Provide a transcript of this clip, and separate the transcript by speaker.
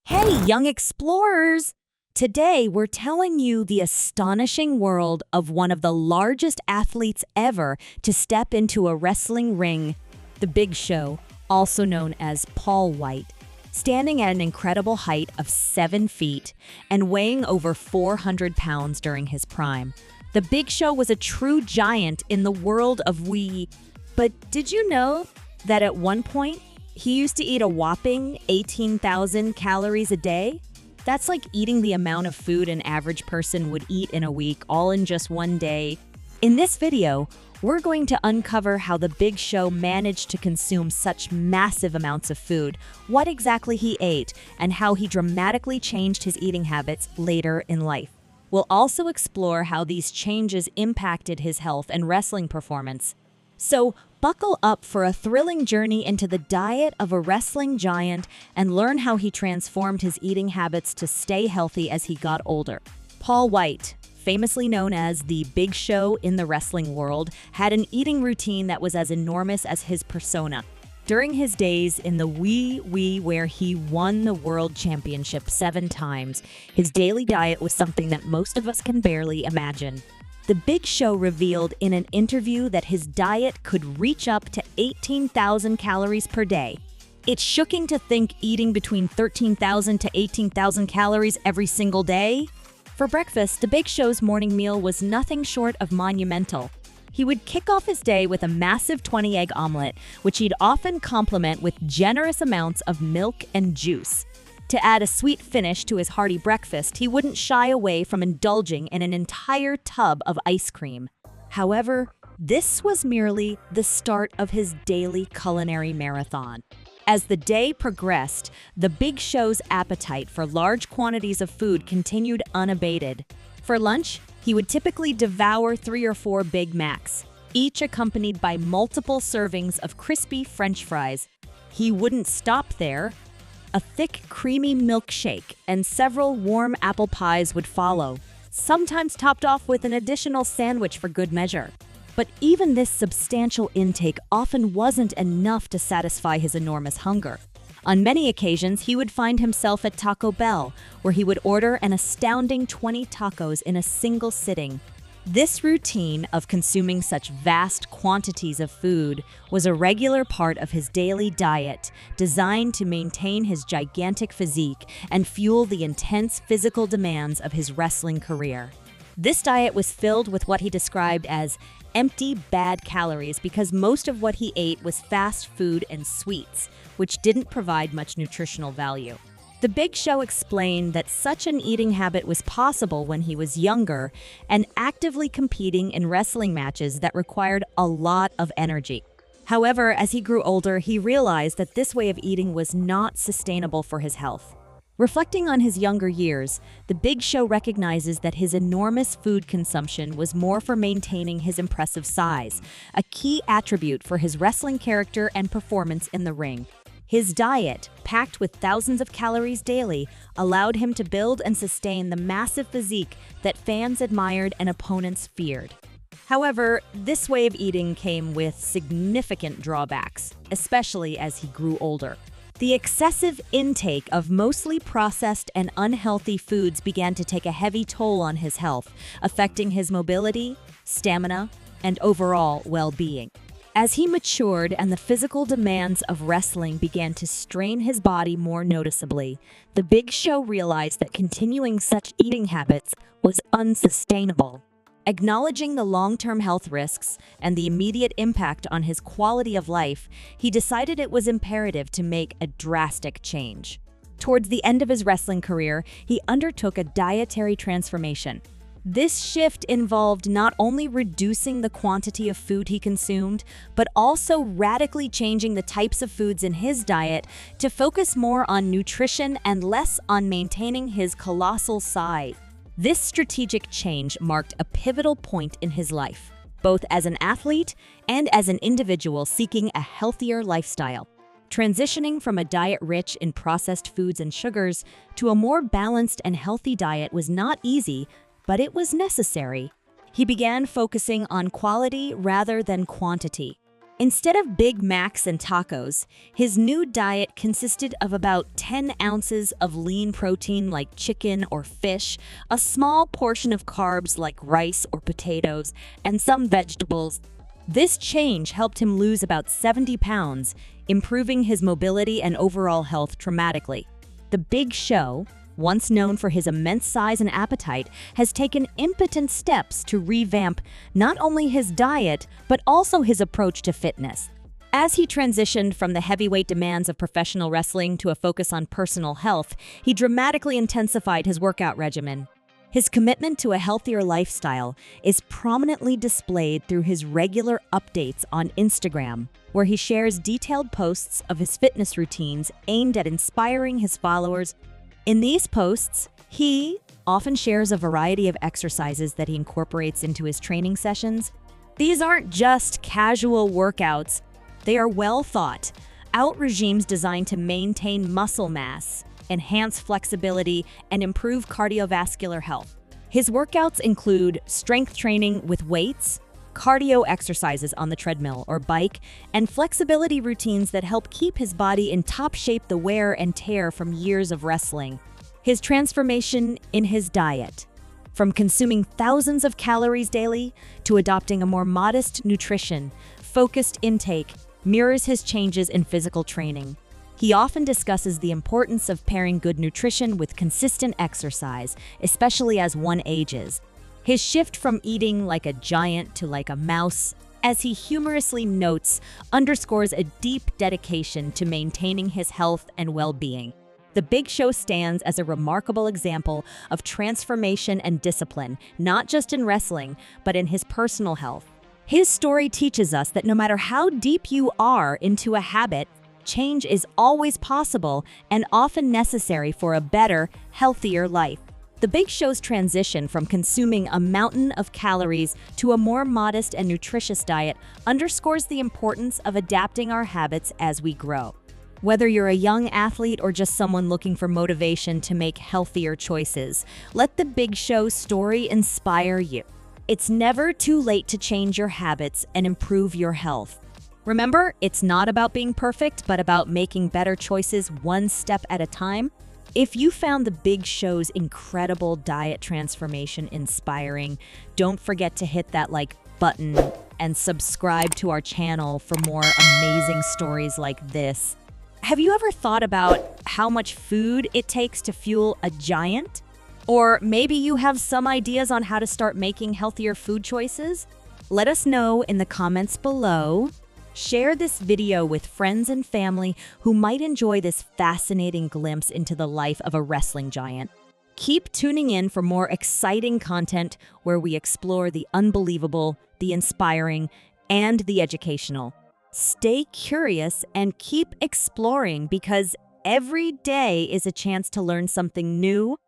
Speaker 1: Hey, young explorers! Today, we're telling you the astonishing world of one of the largest athletes ever to step into a wrestling ring, the Big Show, also known as Paul Wight. Standing at an incredible height of 7 feet and weighing over 400 pounds during his prime, the Big Show was a true giant in the world of we. But did you know that at one point, he used to eat a whopping 18,000 calories a day? That's like eating the amount of food an average person would eat in a week, all in just one day. In this video, we're going to uncover how the Big Show managed to consume such massive amounts of food, what exactly he ate, and how he dramatically changed his eating habits later in life. We'll also explore how these changes impacted his health and wrestling performance. So, buckle up for a thrilling journey into the diet of a wrestling giant and learn how he transformed his eating habits to stay healthy as he got older. Paul Wight, famously known as the Big Show in the wrestling world, had an eating routine that was as enormous as his persona. During his days in the where he won the world championship 7 times, his daily diet was something that most of us can barely imagine. The Big Show revealed in an interview that his diet could reach up to 18,000 calories per day. It's shocking to think eating between 13,000 to 18,000 calories every single day. For breakfast, the Big Show's morning meal was nothing short of monumental. He would kick off his day with a massive 20-egg omelet, which he'd often complement with generous amounts of milk and juice. To add a sweet finish to his hearty breakfast, he wouldn't shy away from indulging in an entire tub of ice cream. However, this was merely the start of his daily culinary marathon. As the day progressed, the Big Show's appetite for large quantities of food continued unabated. For lunch, he would typically devour 3 or 4 Big Macs, each accompanied by multiple servings of crispy French fries. He wouldn't stop there. A thick, creamy milkshake and several warm apple pies would follow, sometimes topped off with an additional sandwich for good measure. But even this substantial intake often wasn't enough to satisfy his enormous hunger. On many occasions, he would find himself at Taco Bell, where he would order an astounding 20 tacos in a single sitting. This routine of consuming such vast quantities of food was a regular part of his daily diet, designed to maintain his gigantic physique and fuel the intense physical demands of his wrestling career. This diet was filled with what he described as empty, bad calories because most of what he ate was fast food and sweets, which didn't provide much nutritional value. The Big Show explained that such an eating habit was possible when he was younger and actively competing in wrestling matches that required a lot of energy. However, as he grew older, he realized that this way of eating was not sustainable for his health. Reflecting on his younger years, the Big Show recognizes that his enormous food consumption was more for maintaining his impressive size, a key attribute for his wrestling character and performance in the ring. His diet, packed with thousands of calories daily, allowed him to build and sustain the massive physique that fans admired and opponents feared. However, this way of eating came with significant drawbacks, especially as he grew older. The excessive intake of mostly processed and unhealthy foods began to take a heavy toll on his health, affecting his mobility, stamina, and overall well-being. As he matured and the physical demands of wrestling began to strain his body more noticeably, the Big Show realized that continuing such eating habits was unsustainable. Acknowledging the long-term health risks and the immediate impact on his quality of life, he decided it was imperative to make a drastic change. Towards the end of his wrestling career, he undertook a dietary transformation. This shift involved not only reducing the quantity of food he consumed, but also radically changing the types of foods in his diet to focus more on nutrition and less on maintaining his colossal size. This strategic change marked a pivotal point in his life, both as an athlete and as an individual seeking a healthier lifestyle. Transitioning from a diet rich in processed foods and sugars to a more balanced and healthy diet was not easy, but it was necessary. He began focusing on quality rather than quantity. Instead of Big Macs and tacos, his new diet consisted of about 10 ounces of lean protein like chicken or fish, a small portion of carbs like rice or potatoes, and some vegetables. This change helped him lose about 70 pounds, improving his mobility and overall health dramatically. The Big Show, once known for his immense size and appetite, has taken impotent steps to revamp not only his diet, but also his approach to fitness. As he transitioned from the heavyweight demands of professional wrestling to a focus on personal health, he dramatically intensified his workout regimen. His commitment to a healthier lifestyle is prominently displayed through his regular updates on Instagram, where he shares detailed posts of his fitness routines aimed at inspiring his followers. In these posts, he often shares a variety of exercises that he incorporates into his training sessions. These aren't just casual workouts, they are well thought out regimes designed to maintain muscle mass, enhance flexibility, and improve cardiovascular health. His workouts include strength training with weights, cardio exercises on the treadmill or bike, and flexibility routines that help keep his body in top shape the wear and tear from years of wrestling. His transformation in his diet, from consuming thousands of calories daily to adopting a more modest nutrition-focused intake, mirrors his changes in physical training. He often discusses the importance of pairing good nutrition with consistent exercise, especially as one ages. His shift from eating like a giant to like a mouse, as he humorously notes, underscores a deep dedication to maintaining his health and well-being. The Big Show stands as a remarkable example of transformation and discipline, not just in wrestling, but in his personal health. His story teaches us that no matter how deep you are into a habit, change is always possible and often necessary for a better, healthier life. The Big Show's transition from consuming a mountain of calories to a more modest and nutritious diet underscores the importance of adapting our habits as we grow. Whether you're a young athlete or just someone looking for motivation to make healthier choices, let the Big Show's story inspire you. It's never too late to change your habits and improve your health. Remember, it's not about being perfect, but about making better choices one step at a time. If you found the Big Show's incredible diet transformation inspiring, don't forget to hit that like button and subscribe to our channel for more amazing stories like this. Have you ever thought about how much food it takes to fuel a giant? Or maybe you have some ideas on how to start making healthier food choices? Let us know in the comments below. Share this video with friends and family who might enjoy this fascinating glimpse into the life of a wrestling giant. Keep tuning in for more exciting content where we explore the unbelievable, the inspiring, and the educational. Stay curious and keep exploring because every day is a chance to learn something new,